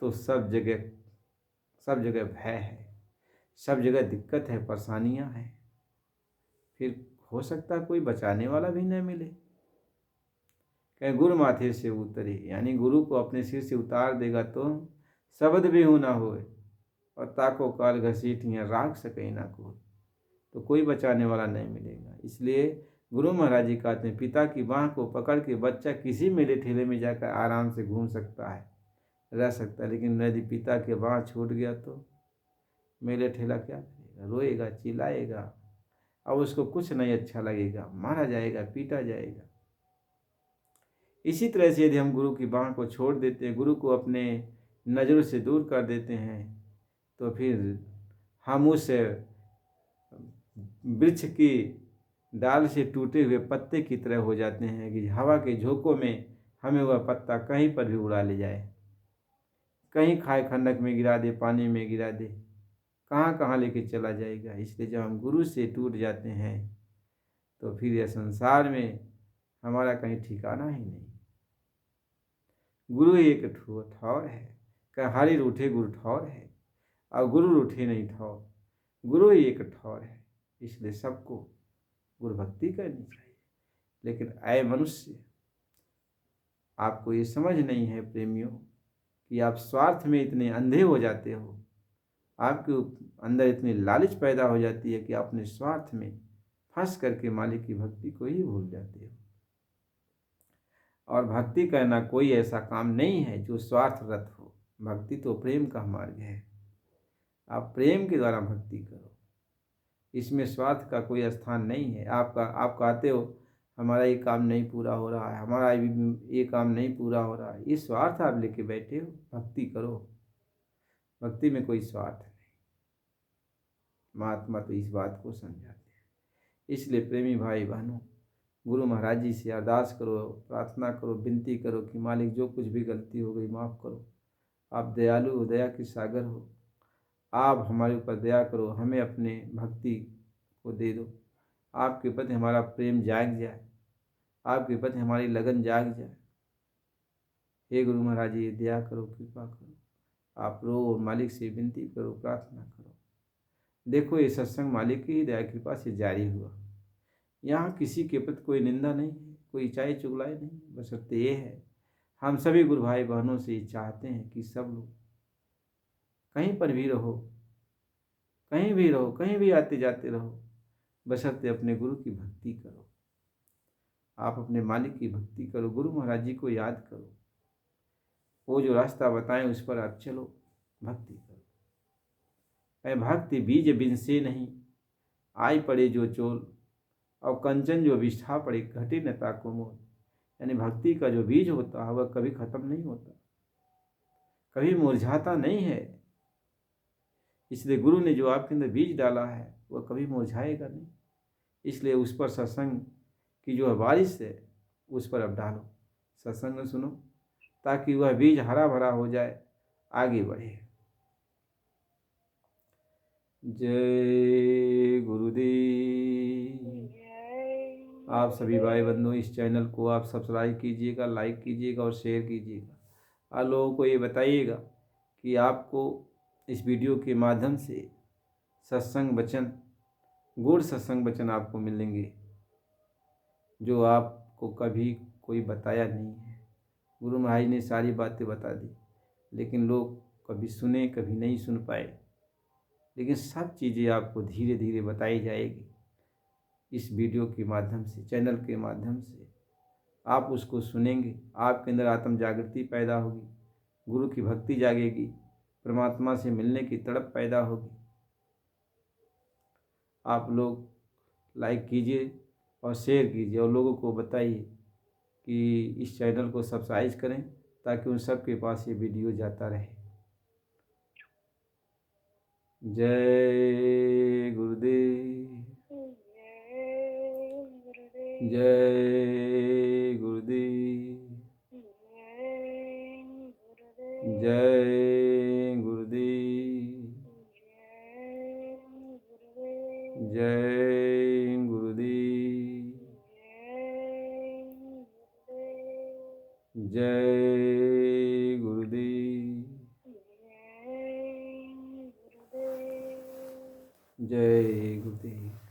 तो सब जगह भय है, सब जगह दिक्कत है, परेशानियां हैं। फिर हो सकता है कोई बचाने वाला भी न मिले। कहीं गुरु माथे से उतरे, यानी गुरु को अपने सिर से उतार देगा तो शब्द भी हो ना होए, और ताको काल घसीटियाँ राख सके ना कोई, तो कोई बचाने वाला नहीं मिलेगा। इसलिए गुरु महाराज जी कहते हैं, पिता की बाँह को पकड़ के बच्चा किसी मेले ठेले में जाकर आराम से घूम सकता है, रह सकता है, लेकिन यदि पिता के बाँह छूट गया तो मेले ठेला क्या करेगा, रोएगा, चिल्लाएगा, अब उसको कुछ नहीं अच्छा लगेगा, मारा जाएगा, पीटा जाएगा। इसी तरह से यदि हम गुरु की बाँह को छोड़ देते हैं, गुरु को अपने नज़रों से दूर कर देते हैं, तो फिर हम उस वृक्ष की डाल से टूटे हुए पत्ते की तरह हो जाते हैं कि हवा के झोंकों में हमें वह पत्ता कहीं पर भी उड़ा ले जाए, कहीं खाए खंडक में गिरा दे, पानी में गिरा दे, कहाँ कहाँ लेके चला जाएगा। इसलिए जब हम गुरु से टूट जाते हैं तो फिर यह संसार में हमारा कहीं ठिकाना ही नहीं। गुरु एक ठौर है, कहारी रूठे गुरु ठौर है, और गुरु रूठे नहीं ठौर, गुरु ही एक ठौर है। इसलिए सबको गुरु भक्ति करनी चाहिए। लेकिन आए मनुष्य, आपको ये समझ नहीं है प्रेमियों कि आप स्वार्थ में इतने अंधे हो जाते हो, आपके अंदर इतनी लालच पैदा हो जाती है कि आप अपने स्वार्थ में फंस करके मालिक की भक्ति को ही भूल जाते हो। और भक्ति करना कोई ऐसा काम नहीं है जो स्वार्थरत हो। भक्ति तो प्रेम का मार्ग है। आप प्रेम के द्वारा भक्ति करो, इसमें स्वार्थ का कोई स्थान नहीं है। आप कहते हो हमारा ये काम नहीं पूरा हो रहा है, हमारा ये काम नहीं पूरा हो रहा है, ये स्वार्थ आप लेके बैठे हो। भक्ति करो, भक्ति में कोई स्वार्थ नहीं। महात्मा तो इस बात को समझाते हैं। इसलिए प्रेमी भाई बहनों, गुरु महाराज जी से अरदास करो, प्रार्थना करो, विनती करो कि मालिक जो कुछ भी गलती हो गई माफ़ करो। आप दयालु हो, दया के सागर हो, आप हमारे ऊपर दया करो, हमें अपने भक्ति को दे दो। आपके प्रति हमारा प्रेम जाग जाए, आपके प्रति हमारी लगन जाग जाए। हे गुरु महाराज जी, दया करो, कृपा करो। आप रो, मालिक से विनती करो, प्रार्थना करो। देखो ये सत्संग मालिक की ही दया कृपा से जारी हुआ। यहाँ किसी के प्रति कोई निंदा नहीं है, कोई चाहे चुगलाए नहीं। बशर्ते ये है, हम सभी गुरु भाई बहनों से ये चाहते हैं कि सब लोग कहीं पर भी रहो, कहीं भी रहो, कहीं भी आते जाते रहो, बशर्ते अपने गुरु की भक्ति करो। आप अपने मालिक की भक्ति करो, गुरु महाराज जी को याद करो, वो जो रास्ता बताएं उस पर आप चलो, भक्ति करो। ऐ भक्ति बीज बिन से नहीं, आई पड़े जो चोल, और कंचन जो विष्ठा पड़े घटे न ताको मोल। यानी भक्ति का जो बीज होता है वह कभी खत्म नहीं होता, कभी मुरझाता नहीं है। इसलिए गुरु ने जो आपके अंदर बीज डाला है वह कभी मुरझाएगा नहीं। इसलिए उस पर सत्संग की जो बारिश है उस पर अब डालो, सत्संग सुनो, ताकि वह बीज हरा भरा हो जाए, आगे बढ़े। जय गुरुदेव। आप सभी भाई बंधु इस चैनल को आप सब्सक्राइब कीजिएगा, लाइक कीजिएगा और शेयर कीजिएगा। आप लोगों को ये बताइएगा कि आपको इस वीडियो के माध्यम से सत्संग वचन, गुड़ सत्संग वचन आपको मिलेंगे जो आपको कभी कोई बताया नहीं है। गुरु महाराज ने सारी बातें बता दी, लेकिन लोग कभी सुने, कभी नहीं सुन पाए। लेकिन सब चीज़ें आपको धीरे धीरे बताई जाएगी इस वीडियो के माध्यम से, चैनल के माध्यम से। आप उसको सुनेंगे, आपके अंदर आत्म जागृति पैदा होगी, गुरु की भक्ति जागेगी, परमात्मा से मिलने की तड़प पैदा होगी। आप लोग लाइक कीजिए और शेयर कीजिए और लोगों को बताइए कि इस चैनल को सब्सक्राइब करें, ताकि उन सब के पास ये वीडियो जाता रहे। जय गुरुदेव, जय गुरुदेव, जय गुरुदेव, जय गुरुदेव, जय गुरुदेव। जय गुरुदेव।